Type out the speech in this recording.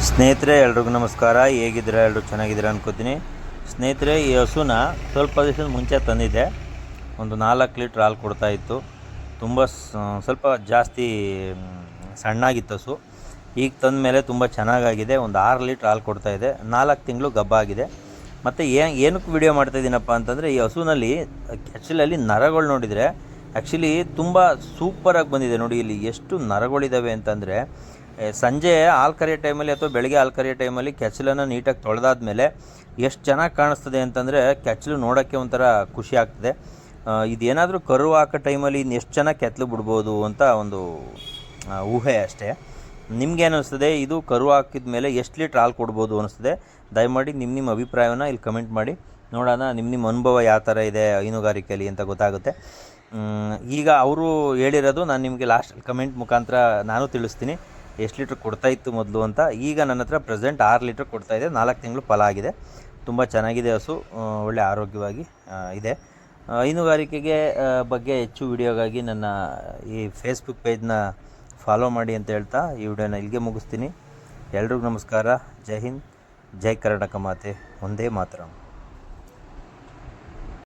ಸ್ನೇಹಿತರೆ ಎಲ್ರಿಗೂ ನಮಸ್ಕಾರ. ಹೇಗಿದ್ದೀರಾ? ಎಲ್ಲರೂ ಚೆನ್ನಾಗಿದ್ದೀರಾ ಅನ್ಕೋತೀನಿ. ಸ್ನೇಹಿತರೆ, ಈ ಹಸುನ ಸ್ವಲ್ಪ ದಿವಸದ ಮುಂಚೆ ತಂದಿದ್ದೆ. ಒಂದು 4 ಲೀಟ್ರ್ ಹಾಲು ಕೊಡ್ತಾಯಿತ್ತು. ತುಂಬ ಸ್ವಲ್ಪ ಜಾಸ್ತಿ ಸಣ್ಣಾಗಿತ್ತು ಹಸು. ಈಗ ತಂದ ಮೇಲೆ ತುಂಬ ಚೆನ್ನಾಗಾಗಿದೆ. ಒಂದು 6 ಲೀಟ್ರ್ ಹಾಲು ಕೊಡ್ತಾಯಿದೆ. 4 ತಿಂಗಳು ಗಬ್ಬಾಗಿದೆ. ಮತ್ತು ಏನಕ್ಕೆ ವಿಡಿಯೋ ಮಾಡ್ತಾಯಿದ್ದೀನಪ್ಪ ಅಂತಂದರೆ, ಈ ಹಸುನಲ್ಲಿ ಕೆಚ್ಚಲಲ್ಲಿ ನರಗಳು ನೋಡಿದರೆ ಆ್ಯಕ್ಚುಲಿ ತುಂಬ ಸೂಪರಾಗಿ ಬಂದಿದೆ. ನೋಡಿ ಇಲ್ಲಿ ಎಷ್ಟು ನರಗಳಿದ್ದಾವೆ ಅಂತಂದರೆ, ಸಂಜೆ ಹಾಲು ಕರೆಯೋ ಟೈಮಲ್ಲಿ ಅಥವಾ ಬೆಳಗ್ಗೆ ಹಾಲು ಕರೆಯೋ ಟೈಮಲ್ಲಿ ಕೆಚ್ಚಲನ್ನು ನೀಟಾಗಿ ತೊಳೆದಾದ್ಮೇಲೆ ಎಷ್ಟು ಚೆನ್ನಾಗಿ ಕಾಣಿಸ್ತದೆ ಅಂತಂದರೆ, ಕೆಚ್ಚಲು ನೋಡೋಕ್ಕೆ ಒಂಥರ ಖುಷಿ ಆಗ್ತದೆ. ಇದೇನಾದರೂ ಕರು ಹಾಕೋ ಟೈಮಲ್ಲಿ ಇನ್ನು ಎಷ್ಟು ಚೆನ್ನಾಗಿ ಕೆತ್ತಲು ಬಿಡ್ಬೋದು ಅಂತ ಒಂದು ಊಹೆ ಅಷ್ಟೇ. ನಿಮ್ಗೇನು ಅನಿಸ್ತದೆ? ಇದು ಕರು ಹಾಕಿದ ಮೇಲೆ ಎಷ್ಟು ಲೀಟ್ರ್ ಹಾಲು ಕೊಡ್ಬೋದು ಅನಿಸ್ತದೆ? ದಯಮಾಡಿ ನಿಮ್ಮ ಅಭಿಪ್ರಾಯವನ್ನು ಇಲ್ಲಿ ಕಮೆಂಟ್ ಮಾಡಿ ನೋಡೋಣ. ನಿಮ್ಮ ಅನುಭವ ಯಾವ ಥರ ಇದೆ ಹೈನುಗಾರಿಕೆಯಲ್ಲಿ ಅಂತ ಗೊತ್ತಾಗುತ್ತೆ. ಈಗ ಅವರು ಹೇಳಿರೋದು ನಾನು ನಿಮಗೆ ಲಾಸ್ಟಲ್ಲಿ ಕಮೆಂಟ್ ಮುಖಾಂತರ ನಾನು ತಿಳಿಸ್ತೀನಿ ಎಷ್ಟು ಲೀಟ್ರ್ ಕೊಡ್ತಾಯಿತ್ತು ಮೊದಲು ಅಂತ. ಈಗ ನನ್ನ ಹತ್ರ ಪ್ರೆಸೆಂಟ್ 6 ಲೀಟ್ರ್ ಕೊಡ್ತಾಯಿದೆ. 4 ತಿಂಗಳು ಫಲ ಆಗಿದೆ. ತುಂಬ ಚೆನ್ನಾಗಿದೆ ಹಸು, ಒಳ್ಳೆ ಆರೋಗ್ಯವಾಗಿ ಇದೆ. ಹೈನುಗಾರಿಕೆಗೆ ಬಗ್ಗೆ ಹೆಚ್ಚು ವಿಡಿಯೋಗಾಗಿ ನನ್ನ ಈ ಫೇಸ್ಬುಕ್ ಪೇಜ್ನ ಫಾಲೋ ಮಾಡಿ ಅಂತ ಹೇಳ್ತಾ ಈ ವಿಡಿಯೋನ ಇಲ್ಲಿಗೆ ಮುಗಿಸ್ತೀನಿ. ಎಲ್ರಿಗೂ ನಮಸ್ಕಾರ. ಜೈ ಹಿಂದ್, ಜೈ ಕರ್ನಾಟಕ ಮಾತೆ, ಒಂದೇ ಮಾತರಂ.